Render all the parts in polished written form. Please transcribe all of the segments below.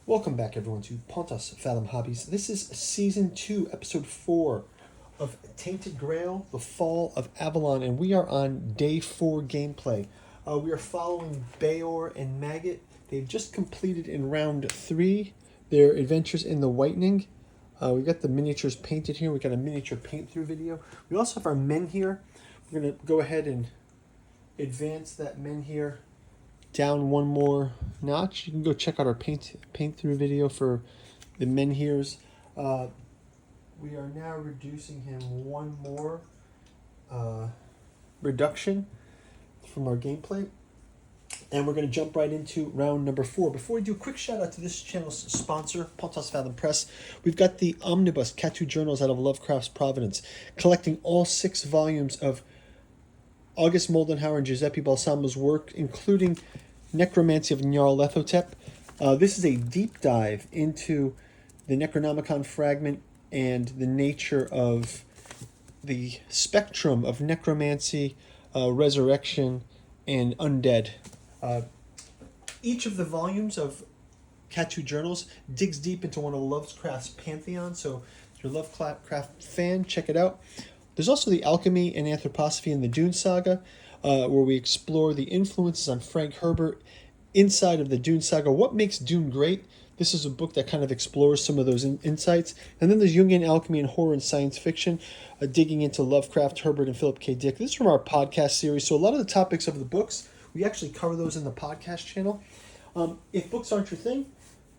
Welcome back, everyone, to Pontus Fathom Hobbies. This is Season 2, Episode 4 of Tainted Grail, The Fall of Avalon, and we are on Day 4 gameplay. We are following Bayor and Maggot. They've just completed in Round 3 their adventures in the Whitening. We've got the miniatures painted here. We've got a miniature paint-through video. We also have our men here. We're going to go ahead and advance that men here down one more notch. You can go check out our paint through video for the menhirs. We are now reducing him one more reduction from our gameplay, and we're going to jump right into round number 4. Before we do, a quick shout out to this channel's sponsor, Pontus Fathom Press. We've got the omnibus Catu journals out of Lovecraft's Providence, collecting all 6 volumes of August Moldenhauer and Giuseppe Balsamo's work, including Necromancy of Nyarlathotep. This is a deep dive into the Necronomicon fragment and the nature of the spectrum of necromancy, resurrection, and undead. Each of the volumes of Catu Journals digs deep into one of Lovecraft's pantheon, so if you're a Lovecraft fan, check it out. There's also the Alchemy and Anthroposophy in the Dune Saga, where we explore the influences on Frank Herbert inside of the Dune Saga. What makes Dune great? This is a book that kind of explores some of those insights. And then there's Jungian Alchemy and Horror and Science Fiction, digging into Lovecraft, Herbert, and Philip K. Dick. This is from our podcast series. So a lot of the topics of the books, we actually cover those in the podcast channel. If books aren't your thing,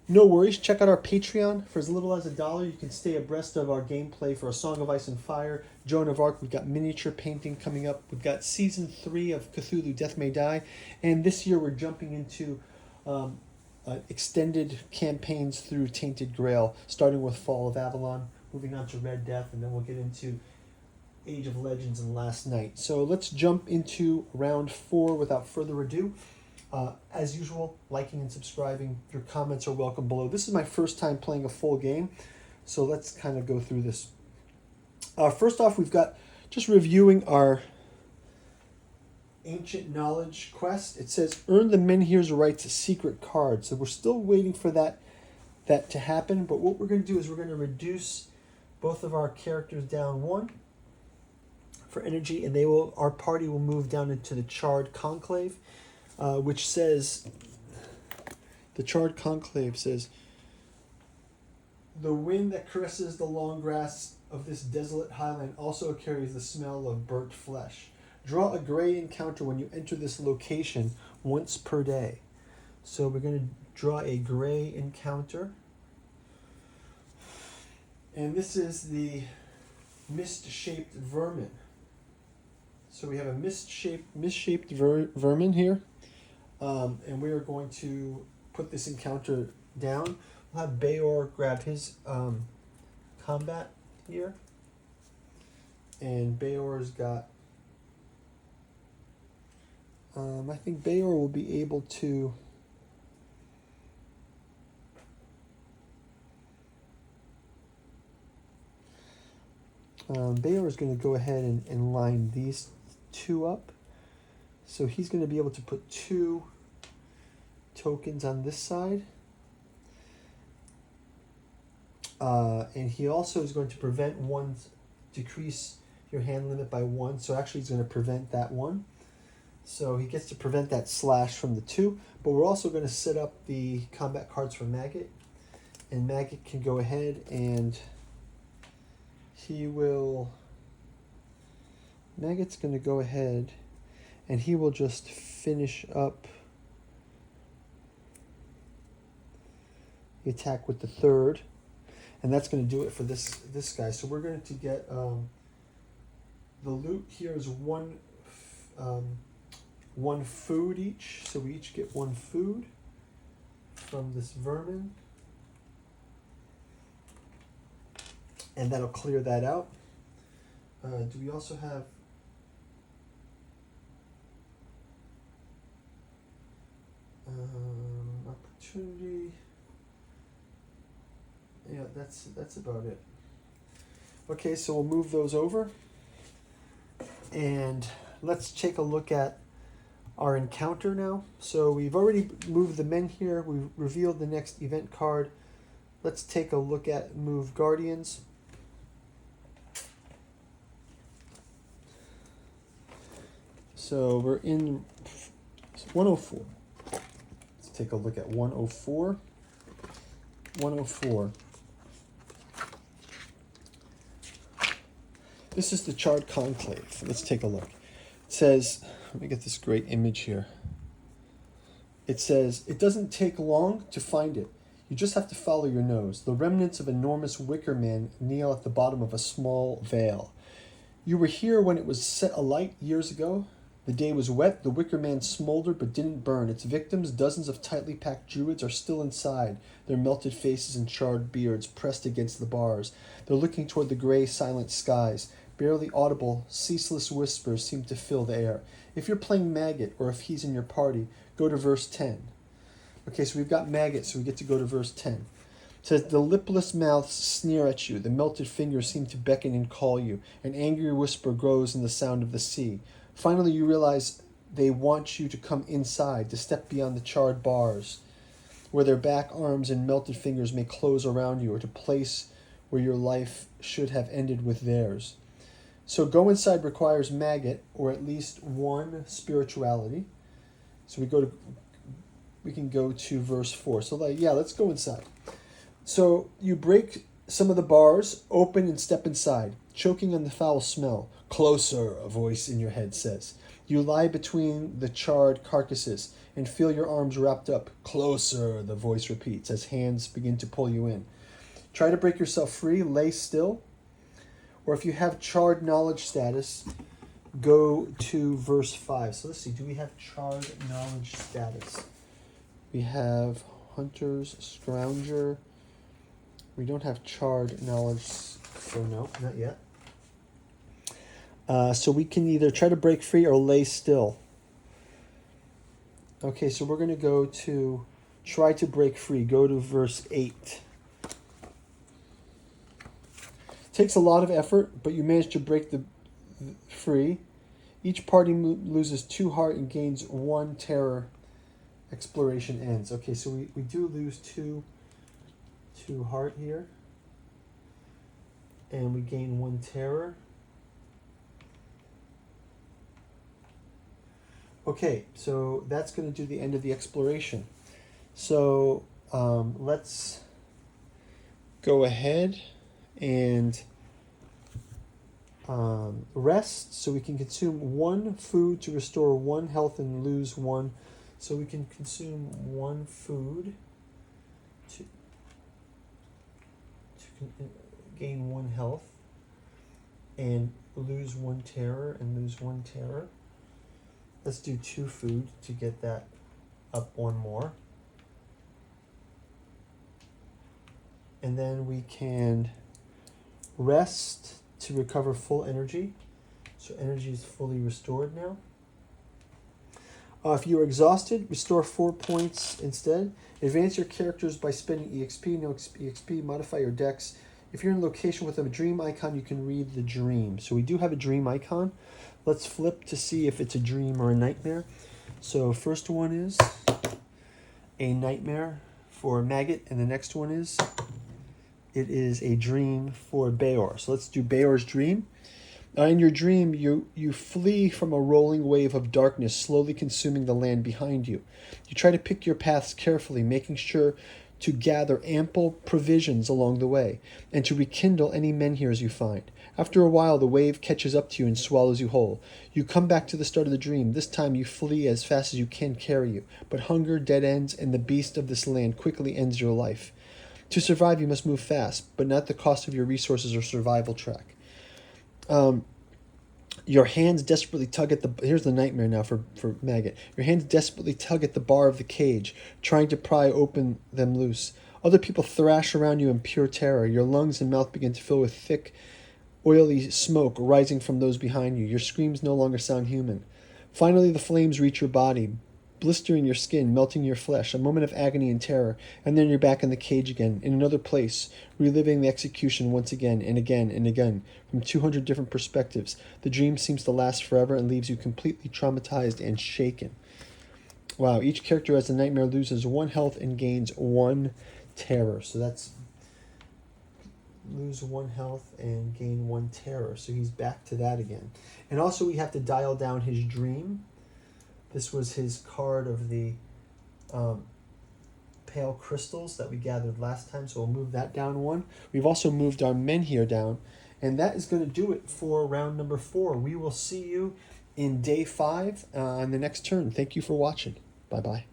no worries. Check out our Patreon. For as little as $1, you can stay abreast of our gameplay for A Song of Ice and Fire, Joan of Arc. We've got miniature painting coming up. We've got Season 3 of Cthulhu, Death May Die. And this year we're jumping into extended campaigns through Tainted Grail, starting with Fall of Avalon, moving on to Red Death, and then we'll get into Age of Legends and Last Night. So let's jump into round 4 without further ado. As usual, liking and subscribing. Your comments are welcome below. This is my first time playing a full game, so let's kind of go through this. First off, we've got just reviewing our Ancient Knowledge quest. It says, earn the Menhir's right to secret cards. So we're still waiting for that to happen, but what we're going to do is we're going to reduce both of our characters down 1 for energy, and our party will move down into the Charred Conclave. Which says, the Charred Conclave says, the wind that caresses the long grass of this desolate highland also carries the smell of burnt flesh. Draw a gray encounter when you enter this location once per day. So we're going to draw a gray encounter. And this is the mist-shaped vermin. So we have a mist-shaped vermin here. And we are going to put this encounter down. We'll have Bayor grab his combat here. And Bayor's got... I think Bayor will be able to... Bayor is going to go ahead and line these 2 up. So he's going to be able to put 2 tokens on this side. And he also is going to prevent decrease your hand limit by 1. So actually he's going to prevent that 1. So he gets to prevent that slash from the 2. But we're also going to set up the combat cards for Maggot. And Maggot can go ahead and Maggot's going to go ahead and he will just finish up the attack with the 3rd. And that's going to do it for this guy. So we're going to get... the loot here is 1 food each. So we each get 1 food from this vermin. And that'll clear that out. Do we also have... opportunity. Yeah, that's about it. Okay, so we'll move those over. And let's take a look at our encounter now. So we've already moved the men here. We've revealed the next event card. Let's take a look at move guardians. So we're in 104. Let's take a look at 104. 104. This is the Charred Conclave. Let's take a look. It says, let me get this great image here. It says, it doesn't take long to find it. You just have to follow your nose. The remnants of enormous wicker man kneel at the bottom of a small vale. You were here when it was set alight years ago. The day was wet. The wicker man smoldered but didn't burn. Its victims, dozens of tightly packed druids, are still inside, their melted faces and charred beards pressed against the bars. They're looking toward the gray, silent skies. Barely audible, ceaseless whispers seem to fill the air. If you're playing Maggot, or if he's in your party, go to verse 10. Okay, so we've got Maggot, so we get to go to verse 10. It says, the lipless mouths sneer at you. The melted fingers seem to beckon and call you. An angry whisper grows in the sound of the sea. Finally, you realize they want you to come inside, to step beyond the charred bars, where their back arms and melted fingers may close around you, or to place where your life should have ended with theirs. So go inside requires Maggot, or at least one spirituality. So we can go to verse 4. So let's go inside. So you break some of the bars, open and step inside, choking on the foul smell. Closer, a voice in your head says. You lie between the charred carcasses and feel your arms wrapped up. Closer, the voice repeats as hands begin to pull you in. Try to break yourself free, lay still. Or if you have charred knowledge status, go to verse 5. So let's see, do we have charred knowledge status? We have Hunter's Scrounger. We don't have charred knowledge, so no, not yet. So we can either try to break free or lay still. Okay, so we're going to go to try to break free. Go to verse 8. Takes a lot of effort, but you manage to break the free. Each party loses 2 heart and gains 1 terror. Exploration ends. Okay, so we do lose 2 heart here. And we gain 1 terror. Okay, so that's going to do the end of the exploration. So let's go ahead and rest, so we can consume 1 food to restore 1 health and lose 1. So we can consume 1 food to gain 1 health and lose 1 terror and lose 1 terror. Let's do 2 food to get that up 1 more. And then we can rest to recover full energy. So energy is fully restored now. If you are exhausted, restore 4 points instead. Advance your characters by spending EXP. No EXP. Modify your dex. If you're in a location with a dream icon, you can read the dream. So we do have a dream icon. Let's flip to see if it's a dream or a nightmare. So first one is a nightmare for Maggot, and the next one is it is a dream for Bayor. So let's do Bayor's dream. In your dream, you flee from a rolling wave of darkness slowly consuming the land behind you. You try to pick your paths carefully, making sure to gather ample provisions along the way, and to rekindle any menhirs you find. After a while, the wave catches up to you and swallows you whole. You come back to the start of the dream. This time you flee as fast as you can carry you, but hunger, dead ends, and the beast of this land quickly ends your life. To survive, you must move fast, but not at the cost of your resources or survival track. Your hands desperately tug at the... Here's the nightmare now for Maggot. Your hands desperately tug at the bar of the cage, trying to pry open them loose. Other people thrash around you in pure terror. Your lungs and mouth begin to fill with thick, oily smoke rising from those behind you. Your screams no longer sound human. Finally, the flames reach your body, blistering your skin, melting your flesh, a moment of agony and terror, and then you're back in the cage again, in another place, reliving the execution once again and again and again, from 200 different perspectives. The dream seems to last forever and leaves you completely traumatized and shaken. Wow, each character has a nightmare loses 1 health and gains 1 terror. So that's lose 1 health and gain 1 terror. So he's back to that again. And also we have to dial down his dream. This was his card of the pale crystals that we gathered last time. So we'll move that down 1. We've also moved our Menhir down. And that is going to do it for round number 4. We will see you in day 5 on the next turn. Thank you for watching. Bye-bye.